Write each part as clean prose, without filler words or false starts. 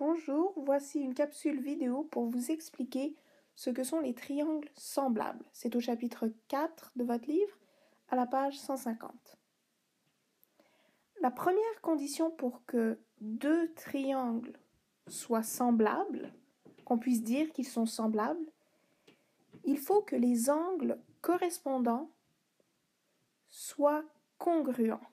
Bonjour, voici une capsule vidéo pour vous expliquer ce que sont les triangles semblables. C'est au chapitre 4 de votre livre, à la page 150. La première condition pour que deux triangles soient semblables, qu'on puisse dire qu'ils sont semblables, il faut que les angles correspondants soient congruents.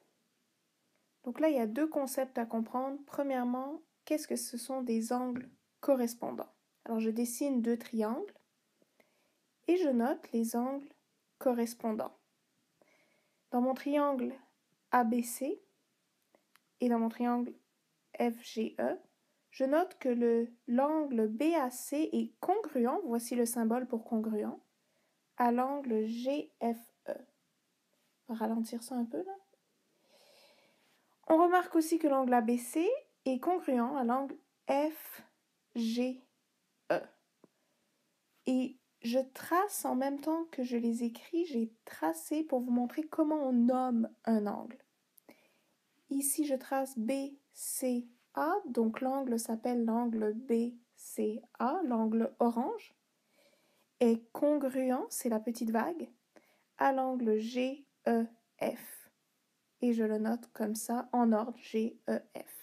Donc là, il y a deux concepts à comprendre. Premièrement, qu'est-ce que ce sont des angles correspondants? Alors, je dessine deux triangles et je note les angles correspondants. Dans mon triangle ABC et dans mon triangle FGE, je note que l'angle BAC est congruent, voici le symbole pour congruent, à l'angle GFE. On va ralentir ça un peu là. On remarque aussi que l'angle ABC est congruent à l'angle FGE. Et je trace en même temps que je les écris, j'ai tracé pour vous montrer comment on nomme un angle. Ici, je trace BCA, donc l'angle s'appelle l'angle BCA, l'angle orange, est congruent, c'est la petite vague, à l'angle GEF. Et je le note comme ça, en ordre, GEF.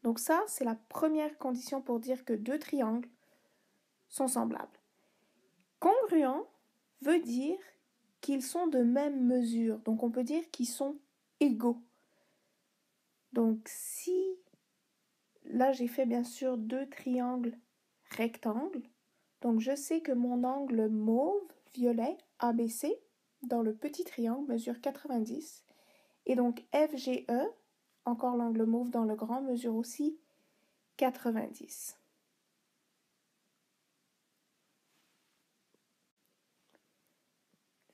Donc ça, c'est la première condition pour dire que deux triangles sont semblables. Congruent veut dire qu'ils sont de même mesure, donc on peut dire qu'ils sont égaux. Donc si, là j'ai fait bien sûr deux triangles rectangles, donc je sais que mon angle mauve, violet, ABC, dans le petit triangle mesure 90, et donc FGE, encore l'angle mauve dans le grand, mesure aussi 90.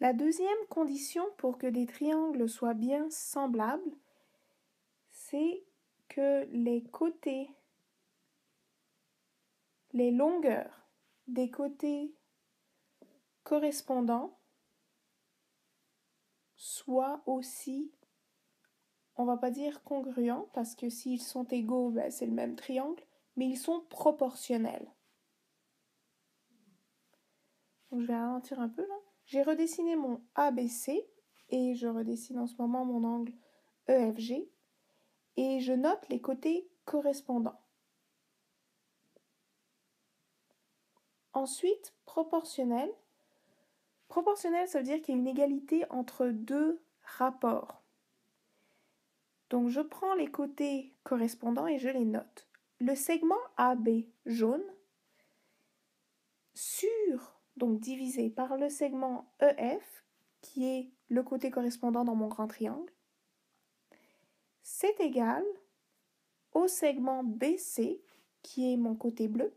La deuxième condition pour que des triangles soient bien semblables, c'est que les côtés, les longueurs des côtés correspondants soient aussi, on va pas dire congruents, parce que s'ils sont égaux, ben, c'est le même triangle, mais ils sont proportionnels. Donc, je vais ralentir un peu là. J'ai redessiné mon ABC et je redessine en ce moment mon angle EFG et je note les côtés correspondants. Ensuite, proportionnel. Proportionnel, ça veut dire qu'il y a une égalité entre deux rapports. Donc, je prends les côtés correspondants et je les note. Le segment AB jaune donc divisé par le segment EF, qui est le côté correspondant dans mon grand triangle, c'est égal au segment BC, qui est mon côté bleu,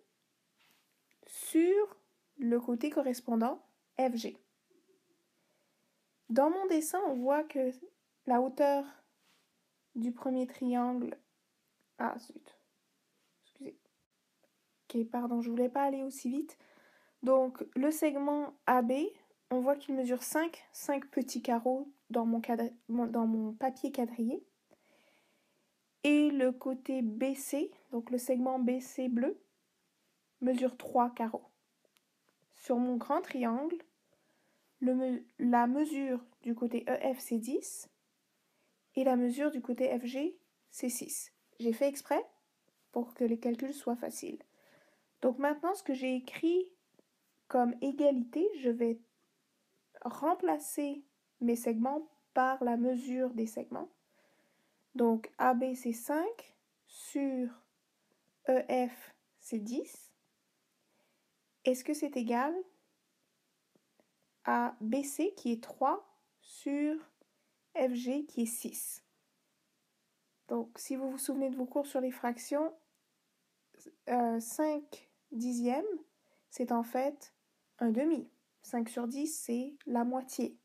sur le côté correspondant FG. Dans mon dessin, on voit que la hauteur du premier triangle... Ah, zut. Excusez. Ok, pardon, je voulais pas aller aussi vite. Donc, le segment AB, on voit qu'il mesure 5 petits carreaux dans mon papier quadrillé. Et le côté BC, donc le segment BC bleu, mesure 3 carreaux. Sur mon grand triangle, la mesure du côté EF, c'est 10. Et la mesure du côté FG, c'est 6. J'ai fait exprès pour que les calculs soient faciles. Donc maintenant, ce que j'ai écrit comme égalité, je vais remplacer mes segments par la mesure des segments. Donc AB c'est 5 sur EF c'est 10. Est-ce que c'est égal à BC qui est 3 sur FG qui est 6? Donc si vous vous souvenez de vos cours sur les fractions, 5 dixièmes c'est en fait un demi. 5 sur 10 c'est la moitié.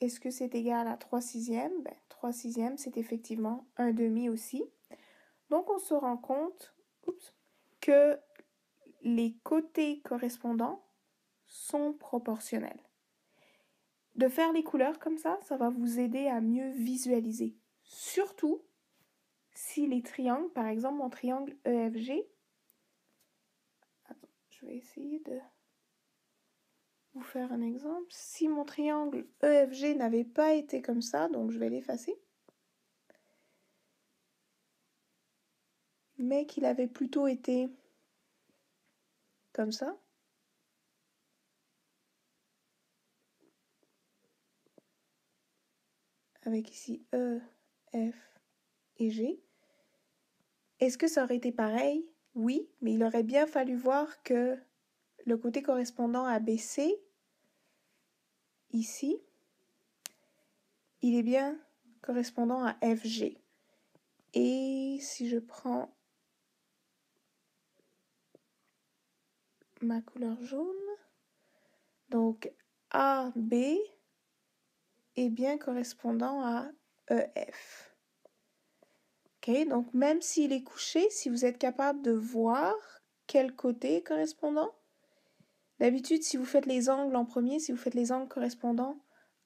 Est-ce que c'est égal à 3 sixièmes? 3 sixièmes, c'est effectivement un demi aussi. Donc, on se rend compte que les côtés correspondants sont proportionnels. De faire les couleurs comme ça va vous aider à mieux visualiser. Surtout si les triangles, par exemple mon triangle EFG, attends, je vais essayer de vous faire un exemple. Si mon triangle EFG n'avait pas été comme ça, donc je vais l'effacer, mais qu'il avait plutôt été comme ça, avec ici E, F et G, est-ce que ça aurait été pareil? Oui, mais il aurait bien fallu voir que le côté correspondant à BC, ici, il est bien correspondant à FG. Et si je prends ma couleur jaune, donc AB est bien correspondant à EF. Ok, donc même s'il est couché, si vous êtes capable de voir quel côté est correspondant, d'habitude si vous faites les angles en premier, si vous faites les angles correspondants,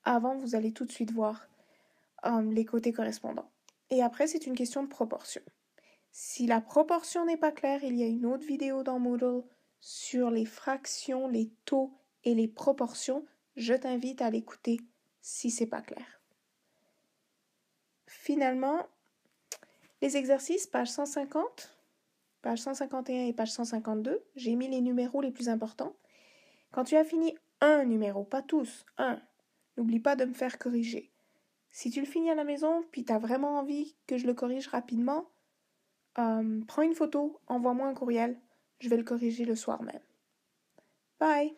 avant vous allez tout de suite voir les côtés correspondants. Et après c'est une question de proportion. Si la proportion n'est pas claire, il y a une autre vidéo dans Moodle sur les fractions, les taux et les proportions. Je t'invite à l'écouter si c'est pas clair. Finalement, les exercices, page 150, page 151 et page 152, j'ai mis les numéros les plus importants. Quand tu as fini un numéro, pas tous, un, n'oublie pas de me faire corriger. Si tu le finis à la maison, puis tu as vraiment envie que je le corrige rapidement, prends une photo, envoie-moi un courriel, je vais le corriger le soir même. Bye!